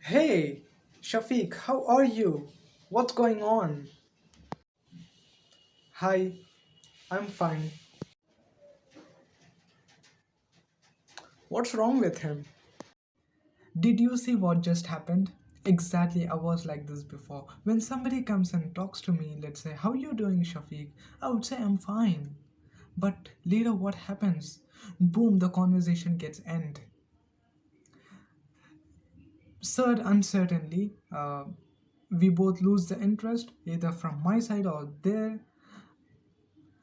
Hey, Shafiq, how are you? What's going on? Hi, I'm fine. What's wrong with him? Did you see what just happened? Exactly, I was like this before. When somebody comes and talks to me, let's say, how you doing, Shafiq? I would say I'm fine. But later what happens? Boom, the conversation gets end. Third, uncertainly, we both lose the interest, either from my side or there.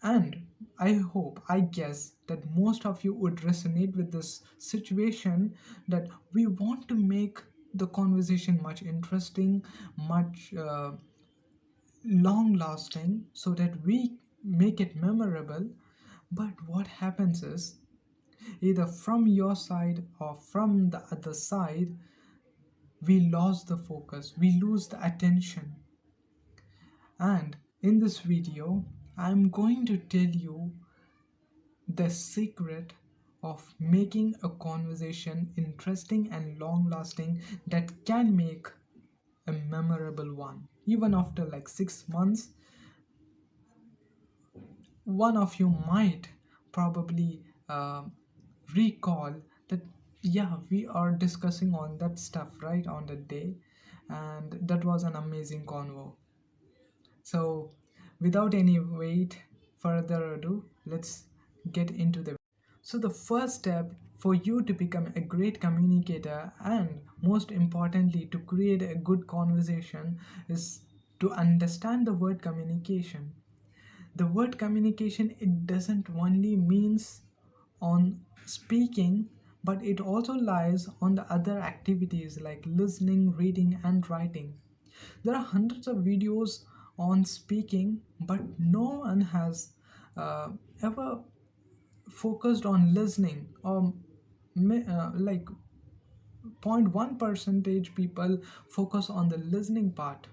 And I hope, I guess, that most of you would resonate with this situation that we want to make the conversation much interesting, much long lasting, so that we make it memorable. But what happens is, either from your side or from the other side, we lose the focus, we lose the attention. And in this video, I'm going to tell you the secret of making a conversation interesting and long lasting that can make a memorable one. Even after like 6 months, one of you might probably recall that, yeah, we are discussing on that stuff right on the day, and that was an amazing convo. So, without any wait further ado, let's get into the. So, the first step for you to become a great communicator and most importantly to create a good conversation is to understand the word communication. The word communication, it doesn't only means on speaking, but it also lies on the other activities like listening, reading, and writing. There are hundreds of videos on speaking, but no one has uh, ever focused on listening, or like 0.1 percentage people focus on the listening part.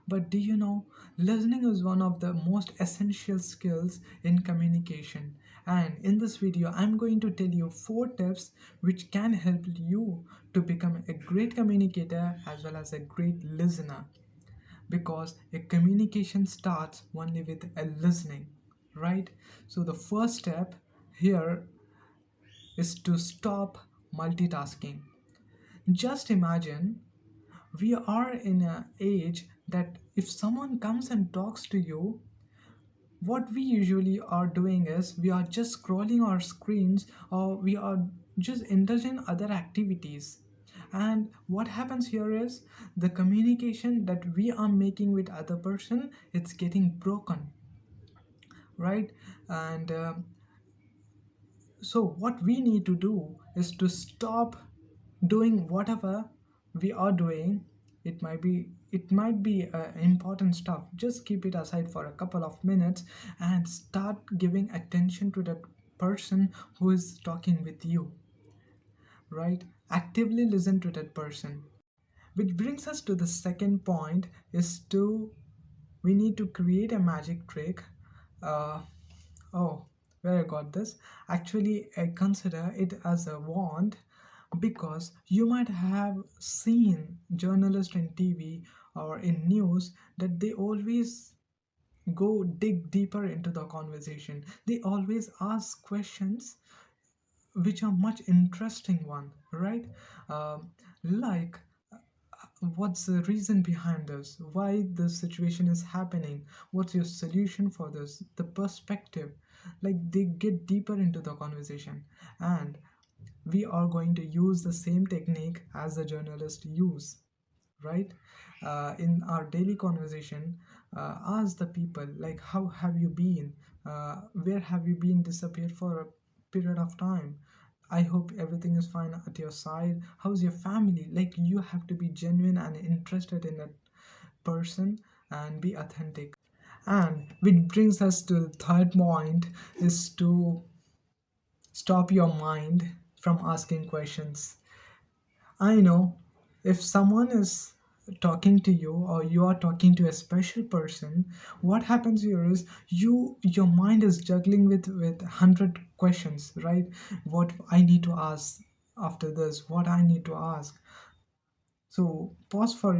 But do you know, listening is one of the most essential skills in communication. And in this video, I'm going to tell you 4 tips which can help you to become a great communicator as well as a great listener. Because a communication starts only with a listening, right? So the first step here is to stop multitasking. Just imagine, we are in an age that if someone comes and talks to you, what we usually are doing is we are just scrolling our screens, or we are just indulging in other activities. And what happens here is the communication that we are making with other person, it's getting broken, right? And so what we need to do is to stop doing whatever we are doing. It might be important stuff, just keep it aside for a couple of minutes and start giving attention to that person who is talking with you, right? Actively listen to that person. Which brings us to the second point, is to we need to create a magic trick. uh, oh, where I got this? Actually, I consider it as a wand, because you might have seen journalists in TV or in news that they always go dig deeper into the conversation. They always ask questions which are much interesting one, right? Like, what's the reason behind this, why this situation is happening, what's your solution for this, the perspective. Like, they get deeper into the conversation. And we are going to use the same technique as the journalists use, right? In our daily conversation, ask the people like, how have you been, where have you been disappeared for a period of time, I hope everything is fine at your side, how's your family. Like, you have to be genuine and interested in that person and be authentic. And which brings us to the third point, is to stop your mind from asking questions. I know, if someone is talking to you or you are talking to a special person, what happens here is your mind is juggling with 100 questions, right? What I need to ask after this, what I need to ask. So pause for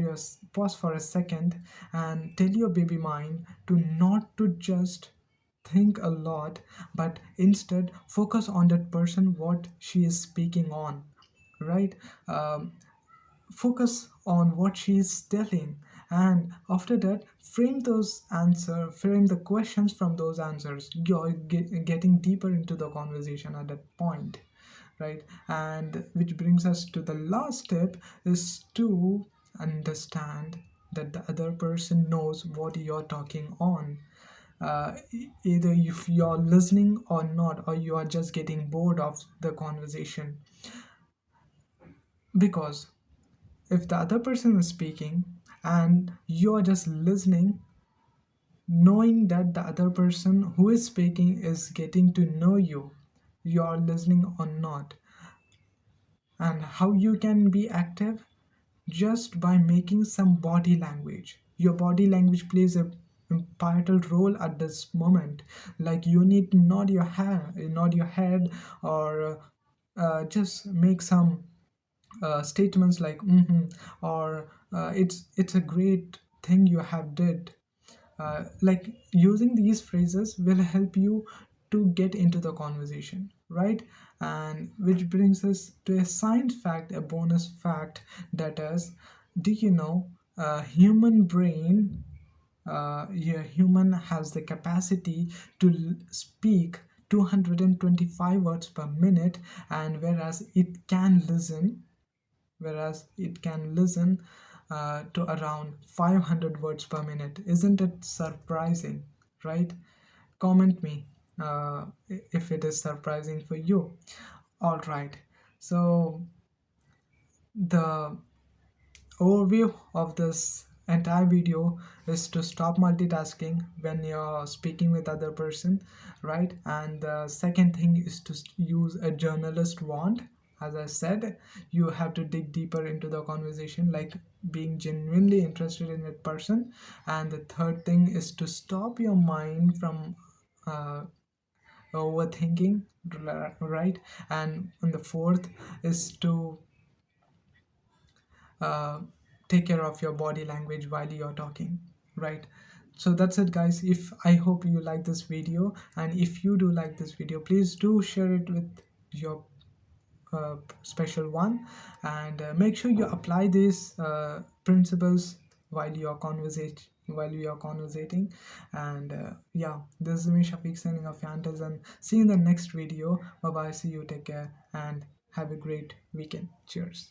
a second and tell your baby mind to not to just think a lot, but instead focus on that person what she is speaking on, right? um, Focus on what she is telling, and after that frame the questions from those answers. You're getting deeper into the conversation at that point, right? And which brings us to the last step, is to understand that the other person knows what you're talking on. Either if you're listening or not, or you are just getting bored of the conversation. Because if the other person is speaking and you're just listening, knowing that the other person who is speaking is getting to know you, you're listening or not. And how you can be active, just by making some body language. Your body language plays a vital role at this moment. Like you need to nod your head, or just make some statements like or it's a great thing you have did. Like using these phrases will help you to get into the conversation, right? And which brings us to a science fact, a bonus fact, that is, do you know, human brain, yeah, human has the capacity to speak 225 words per minute, and whereas it can listen to around 500 words per minute. Isn't it surprising, right? Comment me if it is surprising for you. All right. So the overview of this entire video is to stop multitasking when you're speaking with other person, right? And the second thing is to use a journalist wand. As I said, you have to dig deeper into the conversation, like being genuinely interested in that person. And the third thing is to stop your mind from uh, overthinking, right? And the fourth is to uh, take care of your body language while you're talking, right? So that's it, guys. If I hope you like this video, and if you do like this video, please do share it with your special one, and make sure you apply these principles while you are conversating. And yeah, this is me, Shafiq, signing off. Until then, see you in the next video. Bye bye, see you, take care, and have a great weekend. Cheers.